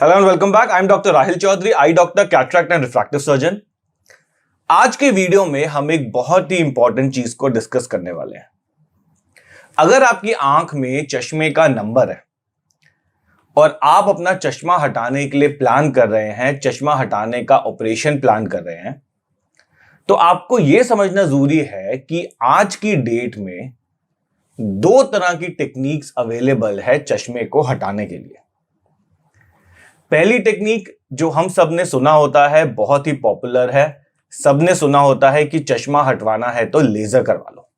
Hello and welcome back. I am doctor Rahil Chaudhary, eye doctor, cataract and refractive surgeon. आज के video में हम एक बहुत ही इंपॉर्टेंट चीज को डिस्कस करने वाले हैं। अगर आपकी आंख में चश्मे का नंबर है और आप अपना चश्मा हटाने के लिए प्लान कर रहे हैं, चश्मा हटाने का ऑपरेशन प्लान कर रहे हैं, तो आपको यह समझना जरूरी है कि आज की डेट में दो तरह की टेक्निक्स अवेलेबल है चश्मे को हटाने के लिए। पहली टेक्निक जो हम सब ने सुना होता है, बहुत ही पॉपुलर है, सबने सुना होता है कि चश्मा हटवाना है तो लेजर करवा लो।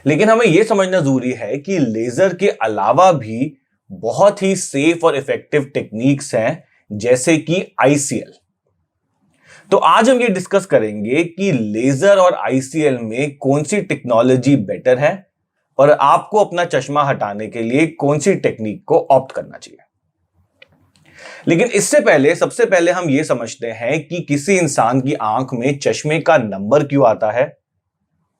लेकिन हमें यह समझना जरूरी है कि लेजर के अलावा भी बहुत ही सेफ और इफेक्टिव टेक्निक्स हैं, जैसे कि आईसीएल। तो आज हम ये डिस्कस करेंगे कि लेजर और आईसीएल में कौन सी टेक्नोलॉजी बेटर है और आपको अपना चश्मा हटाने के लिए कौन सी टेक्निक को ऑप्ट करना चाहिए। लेकिन इससे पहले सबसे पहले हम यह समझते हैं कि किसी इंसान की आंख में चश्मे का नंबर क्यों आता है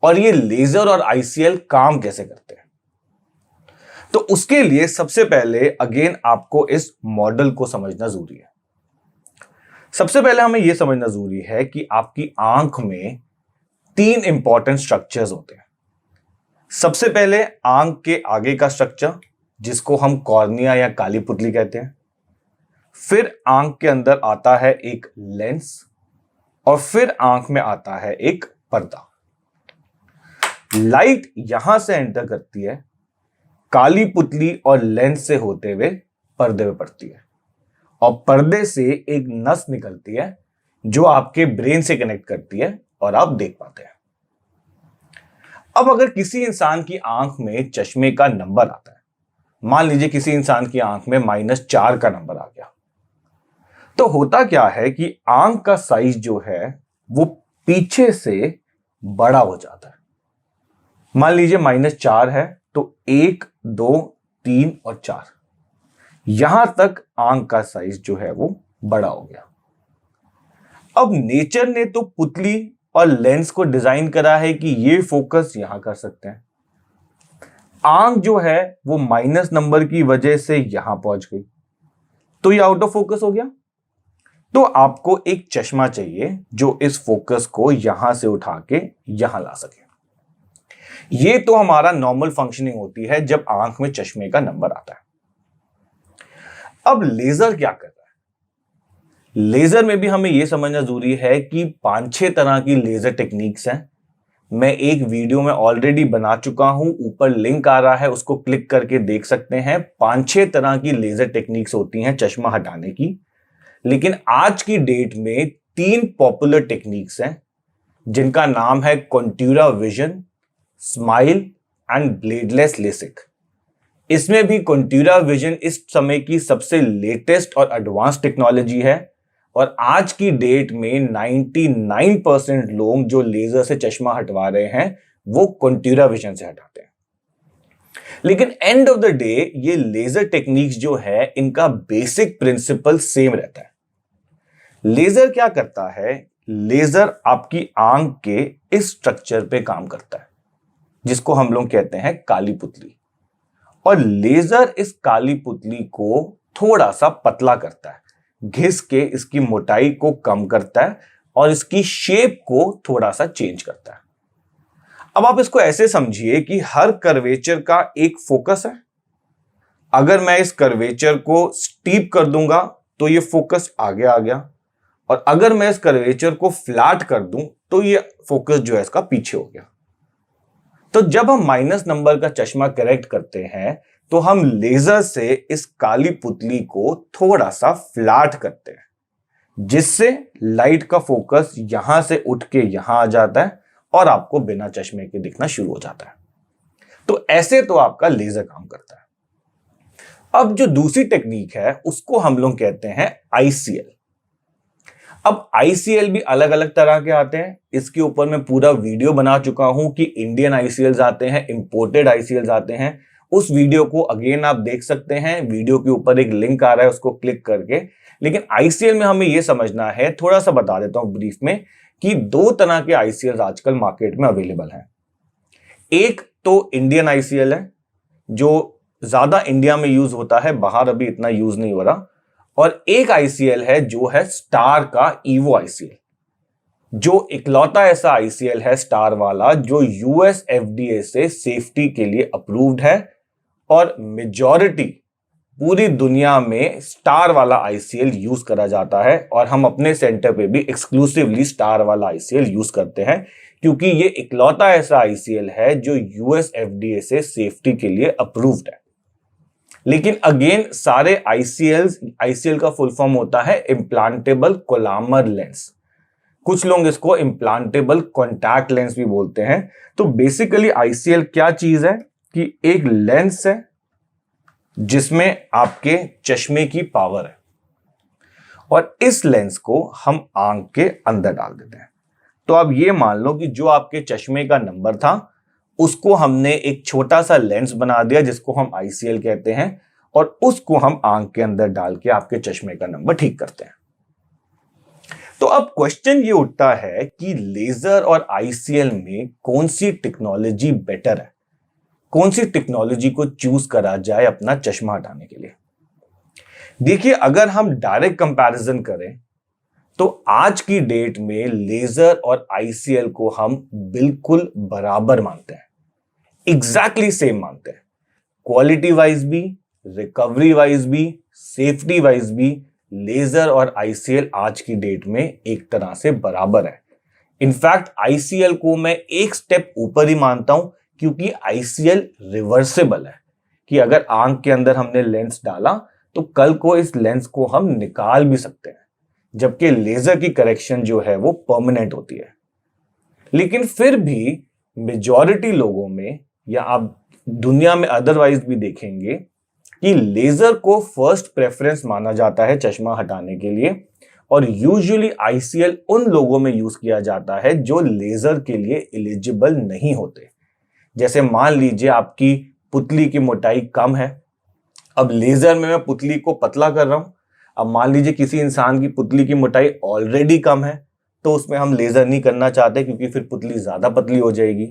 और ये लेजर और आईसीएल काम कैसे करते हैं। तो उसके लिए सबसे पहले अगेन आपको इस मॉडल को समझना जरूरी है। सबसे पहले हमें यह समझना जरूरी है कि आपकी आंख में तीन इंपॉर्टेंट स्ट्रक्चर्स होते हैं। सबसे पहले आंख के आगे का स्ट्रक्चर, जिसको हम कॉर्निया या काली पुतली कहते हैं। फिर आंख के अंदर आता है एक लेंस और फिर आंख में आता है एक पर्दा। लाइट यहां से एंटर करती है, काली पुतली और लेंस से होते हुए पर्दे में पड़ती है और पर्दे से एक नस निकलती है जो आपके ब्रेन से कनेक्ट करती है और आप देख पाते हैं। अब अगर किसी इंसान की आंख में चश्मे का नंबर आता है, मान लीजिए किसी इंसान की आंख में -4 का नंबर आ गया, तो होता क्या है कि आंख का साइज जो है वो पीछे से बड़ा हो जाता है। मान लीजिए -4 है तो 1, 2, 3 और 4, यहां तक आंख का साइज जो है वो बड़ा हो गया। अब नेचर ने तो पुतली और लेंस को डिजाइन करा है कि ये फोकस यहां कर सकते हैं। आंख जो है वो माइनस नंबर की वजह से यहां पहुंच गई, तो ये आउट ऑफ फोकस हो गया। तो आपको एक चश्मा चाहिए जो इस फोकस को यहां से उठा के यहां ला सके। ये तो हमारा नॉर्मल फंक्शनिंग होती है जब आंख में चश्मे का नंबर आता है। अब लेजर क्या कर रहा है? लेजर में भी हमें यह समझना जरूरी है कि 5-6 तरह की लेजर टेक्निक्स हैं। मैं एक वीडियो में ऑलरेडी बना चुका हूं, ऊपर लिंक आ रहा है, उसको क्लिक करके देख सकते हैं। 5-6 तरह की लेजर टेक्निक्स होती हैं चश्मा हटाने की। लेकिन आज की डेट में 3 पॉपुलर टेक्निक्स हैं जिनका नाम है Contoura vision, smile and bladeless LASIK. इसमें भी कॉन्टूरा विजन इस समय की सबसे लेटेस्ट और एडवांस टेक्नोलॉजी है और आज की डेट में 99% लोग जो लेजर से चश्मा हटवा रहे हैं वो कॉन्टूरा विजन से हटाते हैं। लेकिन एंड ऑफ द डे ये लेजर टेक्निक्स जो है इनका बेसिक प्रिंसिपल सेम रहता है। लेजर क्या करता है? लेजर आपकी आंख के इस स्ट्रक्चर पे काम करता है जिसको हम लोग कहते हैं काली पुतली, और लेजर इस काली पुतली को थोड़ा सा पतला करता है, घिस के इसकी मोटाई को कम करता है और इसकी शेप को थोड़ा सा चेंज करता है। अब आप इसको ऐसे समझिए कि हर कर्वेचर का एक फोकस है। अगर मैं इस कर्वेचर को स्टीप कर दूंगा तो ये फोकस आगे आ गया, और अगर मैं इस कर्वेचर को फ्लैट कर दूं तो ये फोकस जो है इसका पीछे हो गया। तो जब हम माइनस नंबर का चश्मा करेक्ट करते हैं तो हम लेजर से इस काली पुतली को थोड़ा सा फ्लैट करते हैं, जिससे लाइट का फोकस यहां से उठ के यहां आ जाता है और आपको बिना चश्मे के दिखना शुरू हो जाता है। तो ऐसे तो आपका लेजर काम करता है। अब जो दूसरी टेक्निक है उसको हम लोग कहते हैं आईसीएल। अब आईसीएल भी अलग अलग तरह के आते हैं। इसके ऊपर मैं पूरा वीडियो बना चुका हूं कि इंडियन आईसीएल आते हैं, इंपोर्टेड आईसीएल आते हैं। उस वीडियो को अगेन आप देख सकते हैं, वीडियो के ऊपर एक लिंक आ रहा है, उसको क्लिक करके। लेकिन आईसीएल में हमें यह समझना है, थोड़ा सा बता देता हूं ब्रीफ में, कि 2 तरह के आईसीएल आजकल मार्केट में अवेलेबल हैं। एक तो इंडियन आईसीएल है जो ज्यादा इंडिया में यूज होता है, बाहर अभी इतना यूज नहीं हो रहा। और एक आईसीएल है जो है स्टार का ईवो आईसीएल, जो इकलौता ऐसा आईसीएल है स्टार वाला जो यूएस एफडीए से सेफ्टी के लिए अप्रूव्ड है। और मेजॉरिटी पूरी दुनिया में स्टार वाला आईसीएल यूज करा जाता है और हम अपने सेंटर पे भी एक्सक्लूसिवली स्टार वाला आईसीएल यूज करते हैं, क्योंकि ये इकलौता ऐसा आईसीएल है जो यूएस एफडीए से सेफ्टी के लिए अप्रूव्ड है। लेकिन अगेन सारे आईसीएल का फुल फॉर्म होता है इम्प्लांटेबल कोलामर लेंस। कुछ लोग इसको इम्प्लांटेबल कॉन्टैक्ट लेंस भी बोलते हैं। तो बेसिकली आईसीएल क्या चीज है कि एक लेंस है जिसमें आपके चश्मे की पावर है और इस लेंस को हम आंख के अंदर डाल देते हैं। तो अब ये मान लो कि जो आपके चश्मे का नंबर था उसको हमने एक छोटा सा लेंस बना दिया जिसको हम आईसीएल कहते हैं, और उसको हम आंख के अंदर डाल के आपके चश्मे का नंबर ठीक करते हैं। तो अब क्वेश्चन ये उठता है कि लेजर और आईसीएल में कौन सी टेक्नोलॉजी बेटर है, कौन सी टेक्नोलॉजी को चूज करा जाए अपना चश्मा हटाने के लिए। देखिए, अगर हम डायरेक्ट कंपैरिजन करें तो आज की डेट में लेजर और आईसीएल को हम बिल्कुल बराबर मानते हैं, एग्जैक्टली सेम मानते हैं। क्वालिटी वाइज भी, रिकवरी वाइज भी, सेफ्टी वाइज भी लेजर और आईसीएल आज की डेट में एक तरह से बराबर है। इनफैक्ट आईसीएल को मैं एक स्टेप ऊपर ही मानता हूं, क्योंकि आईसीएल रिवर्सेबल है कि अगर आंख के अंदर हमने लेंस डाला तो कल को इस लेंस को हम निकाल भी सकते हैं, जबकि लेजर की करेक्शन जो है वो परमानेंट होती है। लेकिन फिर भी मेजॉरिटी लोगों में, या आप दुनिया में अदरवाइज भी देखेंगे, कि लेजर को फर्स्ट प्रेफरेंस माना जाता है चश्मा हटाने के लिए, और यूजुअली आईसीएल उन लोगों में यूज किया जाता है जो लेजर के लिए एलिजिबल नहीं होते। जैसे मान लीजिए आपकी पुतली की मोटाई कम है, अब लेजर में मैं पुतली को पतला कर रहा हूं। अब मान लीजिए किसी इंसान की पुतली की मोटाई ऑलरेडी कम है, तो उसमें हम लेजर नहीं करना चाहते क्योंकि फिर पुतली ज्यादा पतली हो जाएगी।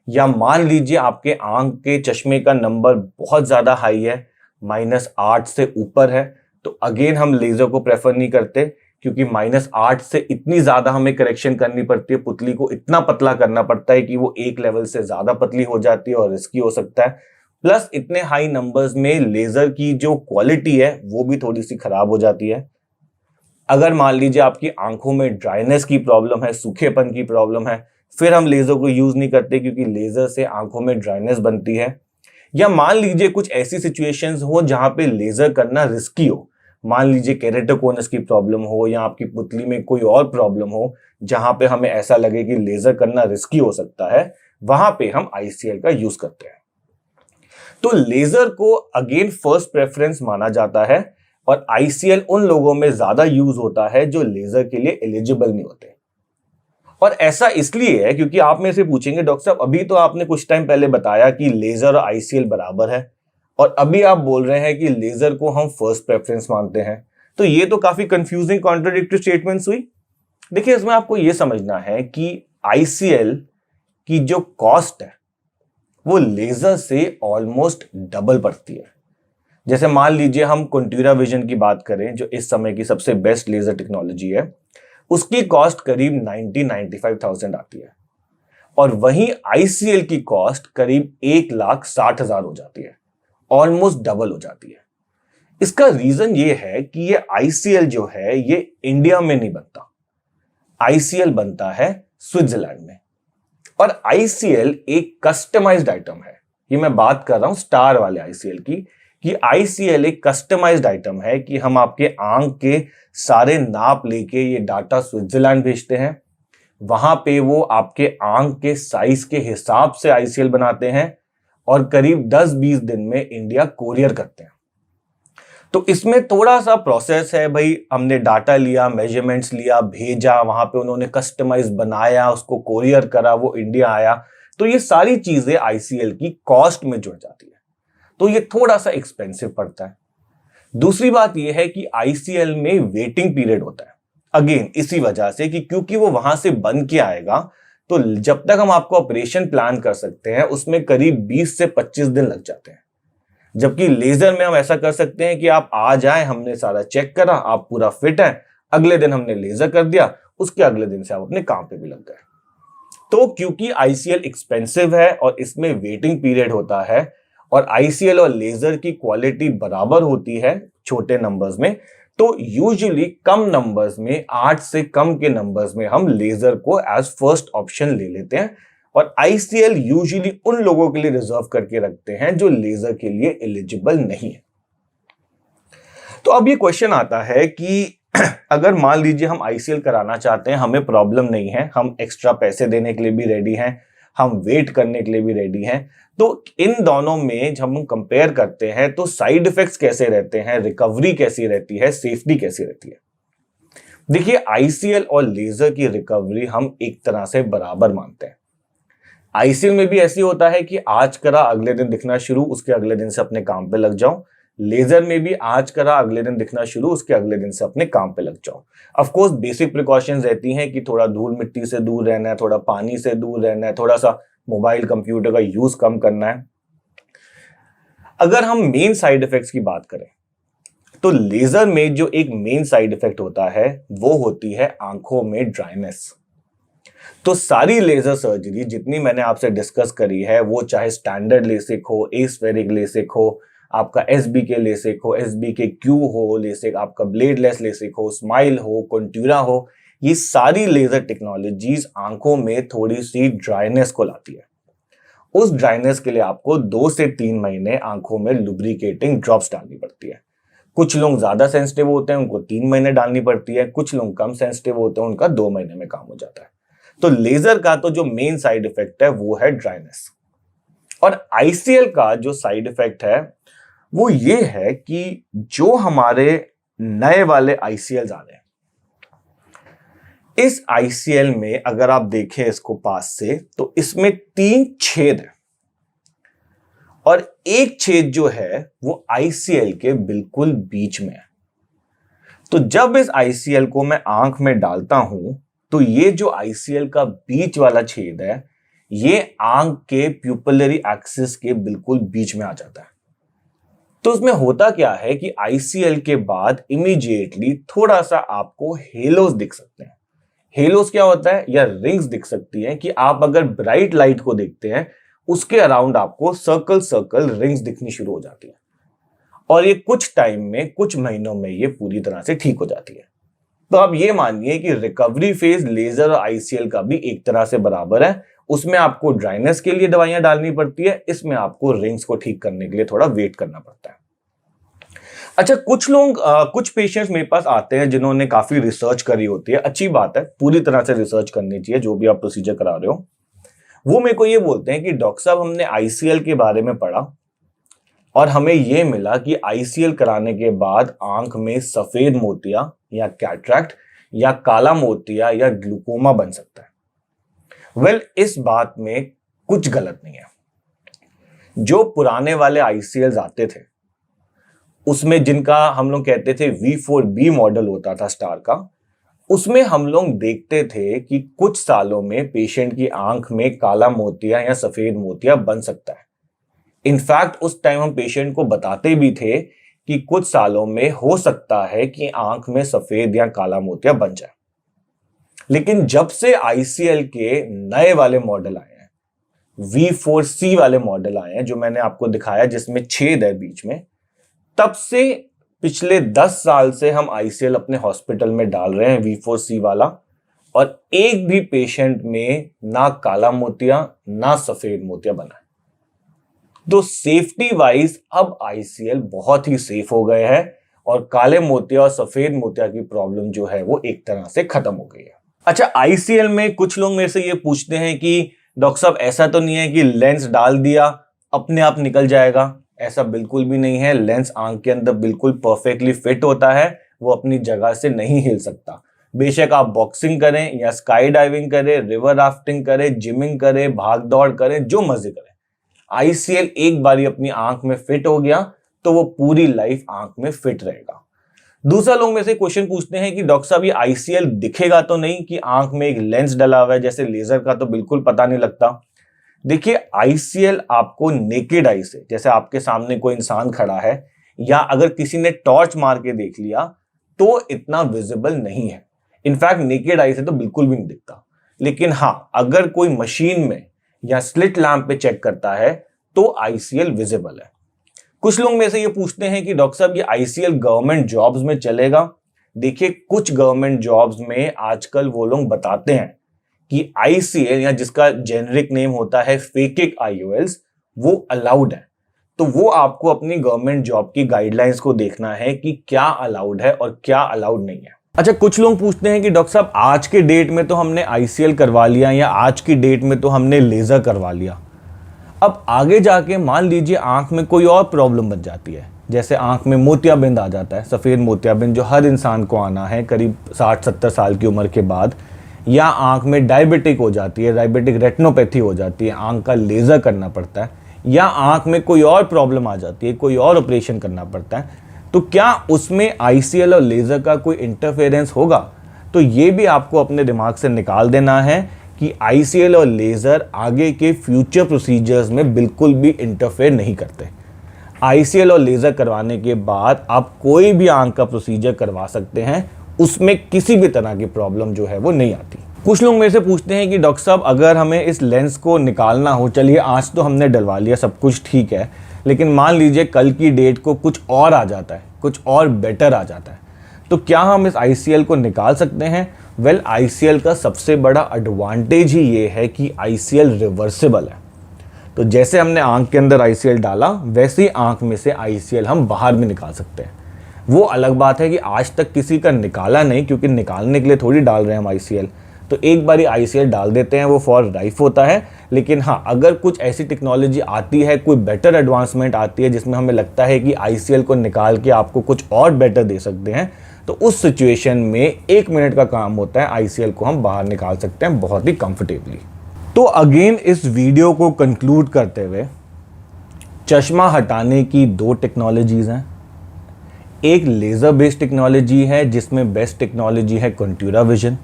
या मान लीजिए आपके आंख के चश्मे का नंबर बहुत ज्यादा हाई है, -8 से ऊपर है, तो अगेन हम लेजर को प्रेफर नहीं करते, क्योंकि -8 से इतनी ज्यादा हमें करेक्शन करनी पड़ती है, पुतली को इतना पतला करना पड़ता है कि वो एक लेवल से ज्यादा पतली हो जाती है और रिस्की हो सकता है। प्लस इतने हाई नंबर्स में लेजर की जो क्वालिटी है वो भी थोड़ी सी खराब हो जाती है। अगर मान लीजिए आपकी आंखों में ड्राइनेस की प्रॉब्लम है, सूखेपन की प्रॉब्लम है, फिर हम लेजर को यूज नहीं करते क्योंकि लेजर से आंखों में ड्राइनेस बनती है। या मान लीजिए कुछ ऐसी सिचुएशंस हो जहां पे लेजर करना रिस्की हो, मान लीजिए केरेटोकोनस की प्रॉब्लम हो या आपकी पुतली में कोई और प्रॉब्लम हो जहां पे हमें ऐसा लगे कि लेजर करना रिस्की हो सकता है, वहां पे हम आईसीएल का यूज करते हैं। तो लेजर को अगेन फर्स्ट प्रेफरेंस माना जाता है और आईसीएल उन लोगों में ज्यादा यूज होता है जो लेजर के लिए एलिजिबल नहीं होते। और ऐसा इसलिए है क्योंकि आप में से पूछेंगे, डॉक्टर साहब अभी तो आपने कुछ टाइम पहले बताया कि लेजर और आईसीएल बराबर है, और अभी आप बोल रहे हैं कि लेजर को हम फर्स्ट प्रेफरेंस मानते हैं। तो ये तो काफी कंफ्यूजिंग कॉन्ट्राडिक्टरी स्टेटमेंट्स हुई। देखिए, इसमें आपको ये समझना है कि आईसीएल की जो कॉस्ट है वो लेजर से ऑलमोस्ट डबल पड़ती है। जैसे मान लीजिए हम कंट्यूरा विजन की बात करें, जो इस समय की सबसे बेस्ट लेजर टेक्नोलॉजी है, उसकी कॉस्ट करीब 90-95,000 आती है, और वहीं आईसीएल की कॉस्ट करीब 1,60,000 हो जाती है, ऑलमोस्ट डबल हो जाती है। इसका रीजन ये है कि ये आईसीएल जो है ये इंडिया में नहीं बनता, आईसीएल बनता है स्विट्जरलैंड में। और आईसीएल एक कस्टमाइज्ड आइटम है, ये मैं बात कर रहा हूं स्टार वाले आईसीएल की, कि आईसीएल एक कस्टमाइज्ड आइटम है कि हम आपके आंख के सारे नाप लेके ये डाटा स्विट्जरलैंड भेजते हैं, वहां पे वो आपके आंख के साइज के हिसाब से आईसीएल बनाते हैं और करीब 10-20 दिन में इंडिया कोरियर करते हैं। तो इसमें थोड़ा सा प्रोसेस है भाई, हमने डाटा लिया, मेजरमेंट्स लिया, भेजा, वहां पे उन्होंने कस्टमाइज बनाया, उसको कोरियर करा, वो इंडिया आया, तो ये सारी चीजें आईसीएल की कॉस्ट में जुड़ जाती है, तो ये थोड़ा सा एक्सपेंसिव पड़ता है। दूसरी बात यह है कि आईसीएल में वेटिंग पीरियड होता है, अगेन इसी वजह से कि क्योंकि वो वहां से बन के आएगा, तो जब तक हम आपको ऑपरेशन प्लान कर सकते हैं उसमें करीब 20 से 25 दिन लग जाते हैं। जबकि लेजर में हम ऐसा कर सकते हैं कि आप आ जाएं, हमने सारा चेक करा, आप पूरा फिट है, अगले दिन हमने लेजर कर दिया, उसके अगले दिन से आप अपने काम पे भी लग गए। तो क्योंकि आईसीएल एक्सपेंसिव है और इसमें वेटिंग पीरियड होता है और आईसीएल और लेजर की क्वालिटी बराबर होती है छोटे नंबर्स में, तो यूजुअली कम नंबर्स में, 8 से कम के नंबर्स में हम लेजर को एज फर्स्ट ऑप्शन ले लेते हैं और आईसीएल यूजुअली उन लोगों के लिए रिजर्व करके रखते हैं जो लेजर के लिए एलिजिबल नहीं है। तो अब ये क्वेश्चन आता है कि अगर मान लीजिए हम आईसीएल कराना चाहते हैं, हमें प्रॉब्लम नहीं है, हम एक्स्ट्रा पैसे देने के लिए भी रेडी हैं, हम वेट करने के लिए भी रेडी हैं, तो इन दोनों में जब हम कंपेयर करते हैं तो साइड इफेक्ट्स कैसे रहते हैं, रिकवरी कैसी रहती है, सेफ्टी कैसी रहती है। देखिए, आईसीएल और लेजर की रिकवरी हम एक तरह से बराबर मानते हैं। आईसीएल में भी ऐसी होता है कि आज करा अगले दिन दिखना शुरू, उसके अगले दिन से अपने काम पे लग जाओ। लेजर में भी आज करा अगले दिन दिखना शुरू, उसके अगले दिन से अपने काम पे लग जाओ। ऑफ कोर्स बेसिक प्रिकॉशंस रहती हैं कि थोड़ा धूल मिट्टी से दूर रहना है, थोड़ा पानी से दूर रहना है, थोड़ा सा मोबाइल कंप्यूटर का यूज कम करना है। अगर हम मेन साइड इफेक्ट्स की बात करें तो लेजर में जो एक मेन साइड इफेक्ट होता है वो होती है आंखों में ड्राइनेस। तो सारी लेजर सर्जरी जितनी मैंने आपसे डिस्कस करी है, वो चाहे स्टैंडर्ड लेसिक हो, एस्फेरिक लेसिक हो, आपका एसबीके लेसिक हो, एसबीके क्यू हो लेसिक, आपका ब्लेडलेस लेसिक हो, स्माइल हो, कॉन्ट्यूरा हो, ये सारी लेजर टेक्नोलॉजीज आंखों में थोड़ी सी ड्राइनेस को लाती है। उस ड्राइनेस के लिए आपको 2 से 3 महीने आंखों में लुब्रिकेटिंग ड्रॉप्स डालनी पड़ती है। कुछ लोग ज्यादा सेंसिटिव होते हैं, उनको 3 महीने डालनी पड़ती है, कुछ लोग कम सेंसिटिव होते हैं, उनका 2 महीने में काम हो जाता है। तो लेजर का तो जो मेन साइड इफेक्ट है वो है ड्राइनेस, और आईसीएल का जो साइड इफेक्ट है वो ये है कि जो हमारे नए वाले आईसीएल आ रहे हैं, इस आईसीएल में अगर आप देखें इसको पास से, तो इसमें 3 छेद हैं और एक छेद जो है वो आईसीएल के बिल्कुल बीच में है। तो जब इस आईसीएल को मैं आंख में डालता हूं तो ये जो आईसीएल का बीच वाला छेद है, ये आंख के प्यूपिलरी एक्सिस के बिल्कुल बीच में आ जाता है। तो उसमें होता क्या है कि आईसीएल के बाद इमीडिएटली थोड़ा सा आपको हेलोस दिख सकते हैं। हेलोस क्या होता है, या रिंग्स दिख सकती हैं कि आप अगर ब्राइट लाइट को देखते हैं उसके अराउंड आपको सर्कल सर्कल रिंग्स दिखनी शुरू हो जाती है, और ये कुछ टाइम में, कुछ महीनों में ये पूरी तरह से ठीक हो जाती है। तो आप ये मानिए कि रिकवरी फेज लेजर और आईसीएल का भी एक तरह से बराबर है। उसमें आपको ड्राइनेस के लिए दवाइयां डालनी पड़ती है, इसमें आपको रिंग्स को ठीक करने के लिए थोड़ा वेट करना पड़ता है। अच्छा, कुछ लोग कुछ पेशेंट्स मेरे पास आते हैं जिन्होंने काफी रिसर्च करी होती है। अच्छी बात है, पूरी तरह से रिसर्च करनी चाहिए जो भी आप प्रोसीजर करा रहे हो। वो मेरे को ये बोलते हैं कि डॉक्टर साहब, हमने आईसीएल के बारे में पढ़ा और हमें ये मिला कि आईसीएल कराने के बाद आंख में सफेद मोतिया या कैटरैक्ट या काला मोतिया या ग्लूकोमा बन सकता है। वेल, इस बात में कुछ गलत नहीं है। जो पुराने वाले आईसीएल्स आते थे उसमें, जिनका हम लोग कहते थे V4B मॉडल होता था स्टार का, उसमें हम लोग देखते थे कि कुछ सालों में पेशेंट की आंख में काला मोतिया या सफेद मोतिया बन सकता है। इनफैक्ट उस टाइम हम पेशेंट को बताते भी थे कि कुछ सालों में हो सकता है कि आंख में सफेद या काला मोतिया बन जाए। लेकिन जब से आईसीएल के नए वाले मॉडल आए हैं, V4C वाले मॉडल आए हैं जो मैंने आपको दिखाया जिसमें छेद है बीच में, तब से पिछले 10 साल से हम आईसीएल अपने हॉस्पिटल में डाल रहे हैं V4C वाला, और एक भी पेशेंट में ना काला मोतिया ना सफेद मोतिया बना है। तो सेफ्टी वाइज अब आईसीएल बहुत ही सेफ हो गए हैं और काले मोतिया और सफेद मोतिया की प्रॉब्लम जो है वो एक तरह से खत्म हो गई है। अच्छा, आईसीएल में कुछ लोग मेरे से ये पूछते हैं कि डॉक्टर साहब, ऐसा तो नहीं है कि लेंस डाल दिया अपने आप निकल जाएगा? ऐसा बिल्कुल भी नहीं है। लेंस आंख के अंदर बिल्कुल परफेक्टली फिट होता है, वो अपनी जगह से नहीं हिल सकता। बेशक आप बॉक्सिंग करें या स्काई डाइविंग करें, रिवर राफ्टिंग करें, जिमिंग करें, भाग दौड़ करें, जो मर्जी करें, आईसीएल एक बारी अपनी आंख में फिट हो गया तो वो पूरी लाइफ आंख में फिट रहेगा। दूसरा, लोग में से क्वेश्चन पूछते हैं कि डॉक्टर साहब, ये आईसीएल दिखेगा तो नहीं कि आंख में एक लेंस डला हुआ है, जैसे लेजर का तो बिल्कुल पता नहीं लगता। देखिए आईसीएल आपको नेकेड आई से, जैसे आपके सामने कोई इंसान खड़ा है या अगर किसी ने टॉर्च मार के देख लिया तो इतना विजिबल नहीं है। इनफैक्ट नेकेड आई से तो बिल्कुल भी नहीं दिखता। लेकिन हाँ, अगर कोई मशीन में या स्लिट लैंप पे चेक करता है तो आईसीएल विजिबल है। कुछ लोग मेरे से ये पूछते हैं कि डॉक्टर साहब ये आईसीएल गवर्नमेंट जॉब्स में चलेगा? देखिए कुछ गवर्नमेंट जॉब्स में आजकल वो लोग बताते हैं कि आईसीएल या जिसका जेनेरिक नेम होता है फेकिक आईओएल्स वो अलाउड है। तो वो आपको अपनी गवर्नमेंट जॉब की गाइडलाइंस को देखना है कि क्या अलाउड है और क्या अलाउड नहीं है। अच्छा, कुछ लोग पूछते हैं कि डॉक्टर साहब आज के डेट में तो हमने आईसीएल करवा लिया या आज की डेट में तो हमने लेजर करवा लिया, अब आगे जाके मान लीजिए आंख में कोई और प्रॉब्लम बन जाती है, जैसे आंख में मोतियाबिंद आ जाता है, सफ़ेद मोतियाबिंद जो हर इंसान को आना है करीब 60-70 साल की उम्र के बाद, या आंख में डायबिटिक हो जाती है, डायबिटिक रेटिनोपैथी हो जाती है, आंख का लेज़र करना पड़ता है, या आंख में कोई और प्रॉब्लम आ जाती है, कोई और ऑपरेशन करना पड़ता है, तो क्या उसमें आईसीएल और लेज़र का कोई इंटरफेरेंस होगा? तो ये भी आपको अपने दिमाग से निकाल देना है कि आईसीएल और लेज़र आगे के फ्यूचर प्रोसीजर्स में बिल्कुल भी इंटरफेयर नहीं करते। आईसीएल और लेज़र करवाने के बाद आप कोई भी आंख का प्रोसीजर करवा सकते हैं, उसमें किसी भी तरह की प्रॉब्लम जो है वो नहीं आती। कुछ लोग मेरे से पूछते हैं कि डॉक्टर साहब अगर हमें इस लेंस को निकालना हो, चलिए आज तो हमने डलवा लिया, सब कुछ ठीक है, लेकिन मान लीजिए कल की डेट को कुछ और आ जाता है, कुछ और बेटर आ जाता है, तो क्या हम इस आईसीएल को निकाल सकते हैं? वेल, आईसीएल का सबसे बड़ा एडवांटेज ही ये है कि आईसीएल रिवर्सिबल है। तो जैसे हमने आंख के अंदर आईसीएल डाला वैसे ही आंख में से आईसीएल हम बाहर भी निकाल सकते हैं। वो अलग बात है कि आज तक किसी का निकाला नहीं, क्योंकि निकालने के लिए थोड़ी डाल रहे हैं हम आईसीएल, तो एक बारी आईसीएल डाल देते हैं, वो फॉर लाइफ होता है। लेकिन हाँ, अगर कुछ ऐसी टेक्नोलॉजी आती है, कोई बेटर एडवांसमेंट आती है जिसमें हमें लगता है कि आईसीएल को निकाल के आपको कुछ और बेटर दे सकते हैं, तो उस सिचुएशन में 1 मिनट का काम होता है, आईसीएल को हम बाहर निकाल सकते हैं बहुत ही कंफर्टेबली। तो अगेन इस वीडियो को कंक्लूड करते हुए, चश्मा हटाने की 2 टेक्नोलॉजीज हैं। एक लेज़र बेस्ड टेक्नोलॉजी है जिसमें बेस्ट टेक्नोलॉजी है कंट्यूरा विजन।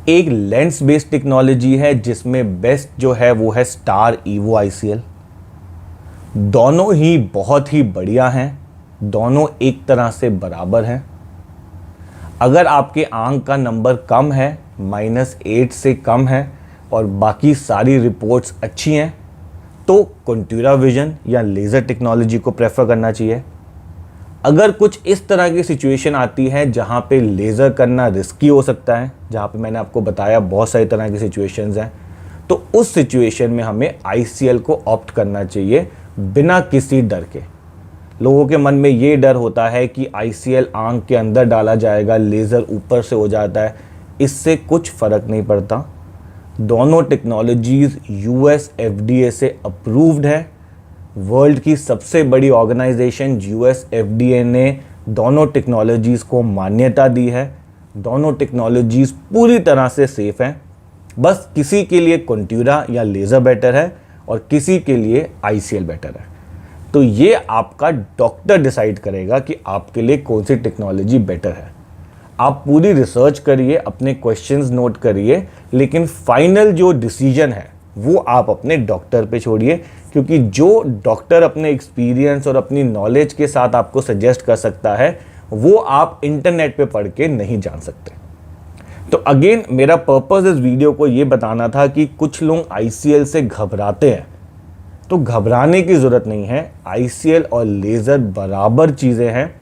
एक लेंस बेस्ड टेक्नोलॉजी है जिसमें बेस्ट जो है वो है स्टार ईवो आईसीएल। दोनों ही बहुत ही बढ़िया हैं, दोनों एक तरह से बराबर हैं। अगर आपके आंख का नंबर कम है, -8 से कम है, और बाकी सारी रिपोर्ट्स अच्छी हैं, तो कंट्यूरा विजन या लेज़र टेक्नोलॉजी को प्रेफर करना चाहिए। अगर कुछ इस तरह की सिचुएशन आती है जहाँ पे लेज़र करना रिस्की हो सकता है, जहाँ पे मैंने आपको बताया बहुत सारी तरह की सिचुएशंस हैं, तो उस सिचुएशन में हमें आईसीएल को ऑप्ट करना चाहिए बिना किसी डर के। लोगों के मन में ये डर होता है कि आईसीएल आंख के अंदर डाला जाएगा, लेज़र ऊपर से हो जाता है, इससे कुछ फ़र्क नहीं पड़ता। दोनों टेक्नोलॉजीज़ यूएस एफडीए से अप्रूव्ड है। वर्ल्ड की सबसे बड़ी ऑर्गेनाइजेशन यूएस एफडीए ने दोनों टेक्नोलॉजीज़ को मान्यता दी है। दोनों टेक्नोलॉजीज़ पूरी तरह से सेफ़ हैं। बस किसी के लिए कंट्यूरा या लेज़र बेटर है और किसी के लिए आईसीएल बेटर है। तो ये आपका डॉक्टर डिसाइड करेगा कि आपके लिए कौन सी टेक्नोलॉजी बेटर है। आप पूरी रिसर्च करिए, अपने क्वेश्चंस नोट करिए, लेकिन फाइनल जो डिसीजन है वो आप अपने डॉक्टर पे छोड़िए, क्योंकि जो डॉक्टर अपने एक्सपीरियंस और अपनी नॉलेज के साथ आपको सजेस्ट कर सकता है वो आप इंटरनेट पे पढ़ के नहीं जान सकते। तो अगेन मेरा पर्पस इस वीडियो को ये बताना था कि कुछ लोग आईसीएल से घबराते हैं, तो घबराने की ज़रूरत नहीं है। आईसीएल और लेज़र बराबर चीज़ें हैं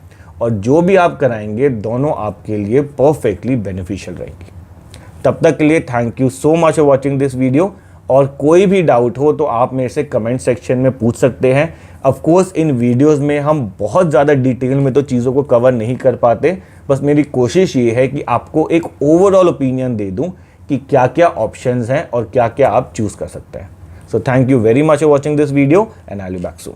और जो भी आप कराएंगे दोनों आपके लिए परफेक्टली बेनिफिशियल रहेंगी। तब तक के लिए thank you so much for watching this video, और कोई भी डाउट हो तो आप मेरे से कमेंट सेक्शन में पूछ सकते हैं। ऑफ कोर्स इन वीडियोस में हम बहुत ज़्यादा डिटेल में तो चीज़ों को कवर नहीं कर पाते, बस मेरी कोशिश ये है कि आपको एक ओवरऑल ओपिनियन दे दूं कि क्या क्या ऑप्शंस हैं और क्या क्या आप चूज़ कर सकते हैं। So thank you very much for watching this video and I will be back soon.